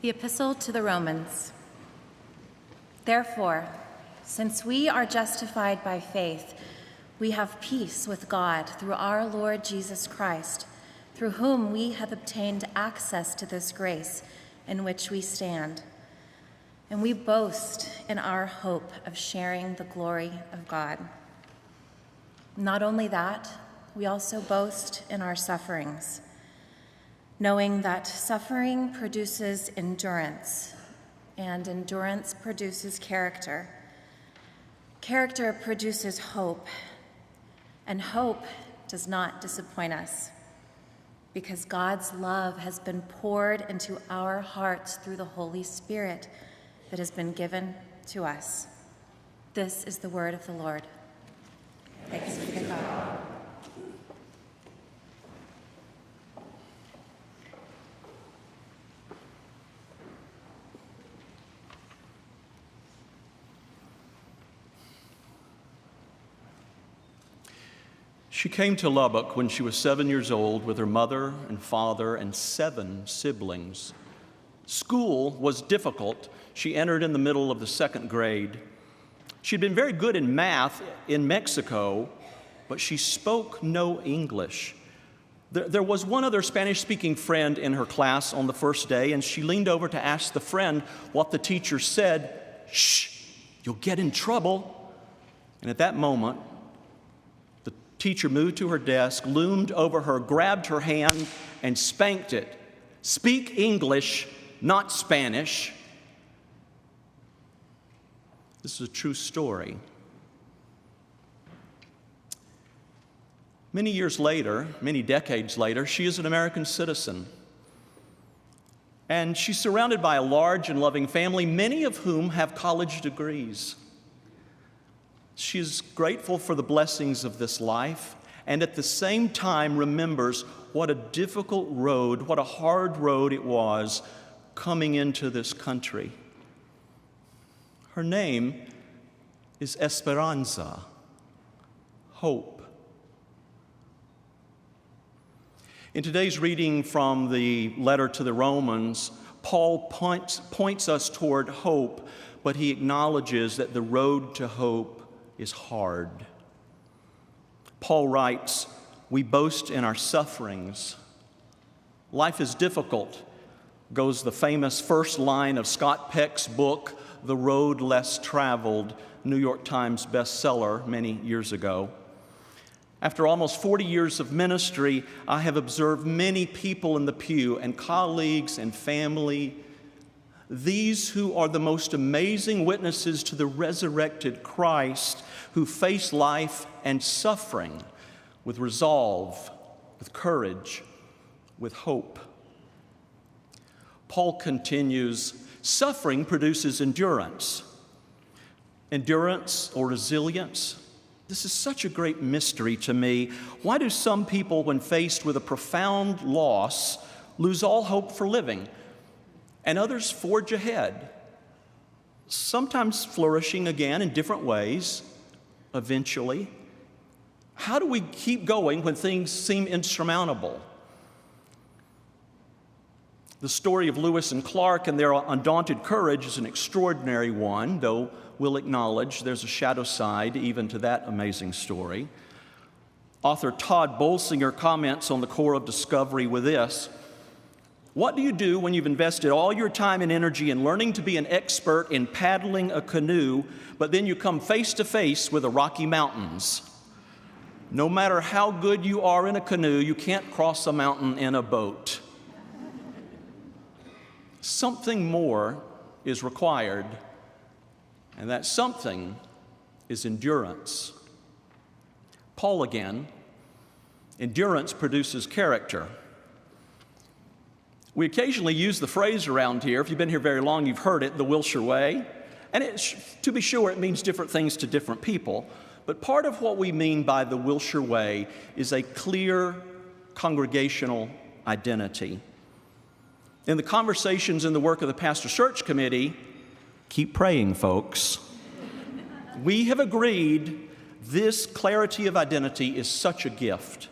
The Epistle to the Romans. Therefore, since we are justified by faith, we have peace with God through our Lord Jesus Christ, through whom we have obtained access to this grace in which we stand. And we boast in our hope of sharing the glory of God. Not only that, we also boast in our sufferings, knowing that suffering produces endurance, and endurance produces character. Character produces hope, and hope does not disappoint us, because God's love has been poured into our hearts through the Holy Spirit that has been given to us. This is the word of the Lord. Thanks be to God. She came to Lubbock when she was 7 years old with her mother and father and 7 siblings. School was difficult. She entered in the middle of the 2nd grade. She'd been very good in math in Mexico, but she spoke no English. There was one other Spanish-speaking friend in her class on the first day, and she leaned over to ask the friend what the teacher said. "Shh, you'll get in trouble." And at that moment, teacher moved to her desk, loomed over her, grabbed her hand, and spanked it. "Speak English, not Spanish." This is a true story. Many years later, many decades later, she is an American citizen. And she's surrounded by a large and loving family, many of whom have college degrees. She is grateful for the blessings of this life, and at the same time remembers what a difficult road, what a hard road it was coming into this country. Her name is Esperanza, hope. In today's reading from the letter to the Romans, Paul points us toward hope, but he acknowledges that the road to hope is hard. Paul writes, "We boast in our sufferings. Life is difficult," goes the famous first line of Scott Peck's book, The Road Less Traveled, New York Times bestseller many years ago. After almost 40 years of ministry, I have observed many people in the pew and colleagues and family, these who are the most amazing witnesses to the resurrected Christ, who face life and suffering with resolve, with courage, with hope. Paul continues, suffering produces endurance. Endurance or resilience, this is such a great mystery to me. Why do some people, when faced with a profound loss, lose all hope for living, and others forge ahead, sometimes flourishing again in different ways, eventually? How do we keep going when things seem insurmountable? The story of Lewis and Clark and their undaunted courage is an extraordinary one, though we'll acknowledge there's a shadow side even to that amazing story. Author Todd Bolsinger comments on the core of discovery with this: "What do you do when you've invested all your time and energy in learning to be an expert in paddling a canoe, but then you come face to face with the Rocky Mountains? No matter how good you are in a canoe, you can't cross a mountain in a boat." Something more is required, and that something is endurance. Paul again, endurance produces character. We occasionally use the phrase around here, if you've been here very long, you've heard it, the Wilshire way. And to be sure, it means different things to different people. But part of what we mean by the Wilshire way is a clear congregational identity. In the conversations and the work of the Pastor Search Committee, keep praying, folks, we have agreed this clarity of identity is such a gift.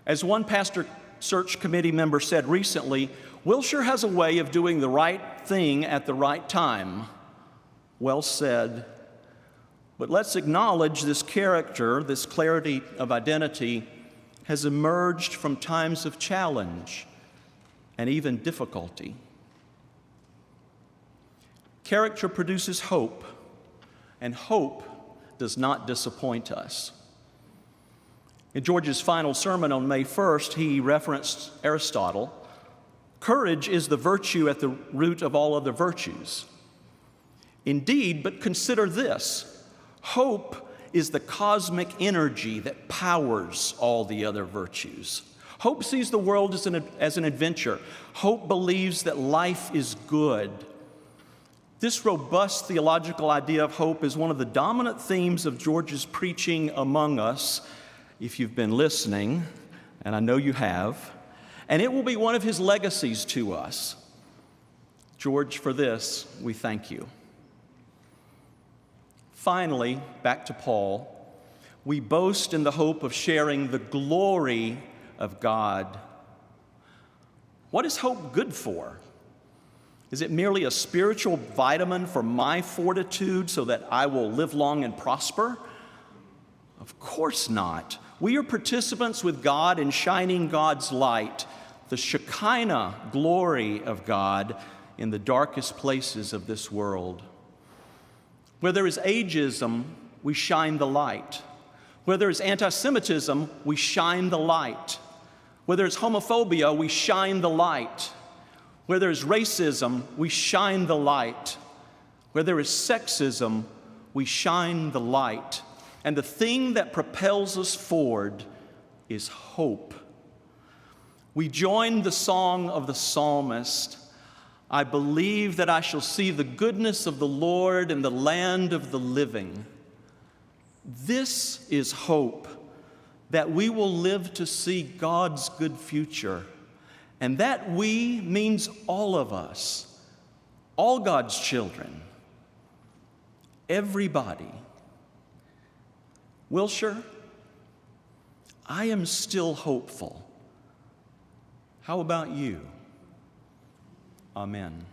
As one Pastor Search Committee member said recently, Wilshire has a way of doing the right thing at the right time. Well said. But let's acknowledge this character, this clarity of identity, has emerged from times of challenge and even difficulty. Character produces hope, and hope does not disappoint us. In George's final sermon on May 1st, he referenced Aristotle. Courage is the virtue at the root of all other virtues. Indeed, but consider this: hope is the cosmic energy that powers all the other virtues. Hope sees the world as an adventure. Hope believes that life is good. This robust theological idea of hope is one of the dominant themes of George's preaching among us, if you've been listening, and I know you have, and it will be one of his legacies to us. George, for this, we thank you. Finally, back to Paul, we boast in the hope of sharing the glory of God. What is hope good for? Is it merely a spiritual vitamin for my fortitude so that I will live long and prosper? Of course not. We are participants with God in shining God's light, the Shekinah glory of God in the darkest places of this world. Where there is ageism, we shine the light. Where there is anti-Semitism, we shine the light. Where there is homophobia, we shine the light. Where there is racism, we shine the light. Where there is sexism, we shine the light. And the thing that propels us forward is hope. We join the song of the psalmist, I believe that I shall see the goodness of the Lord in the land of the living. This is hope, that we will live to see God's good future. And that we means all of us, all God's children, everybody. Wilshire, I am still hopeful. How about you? Amen.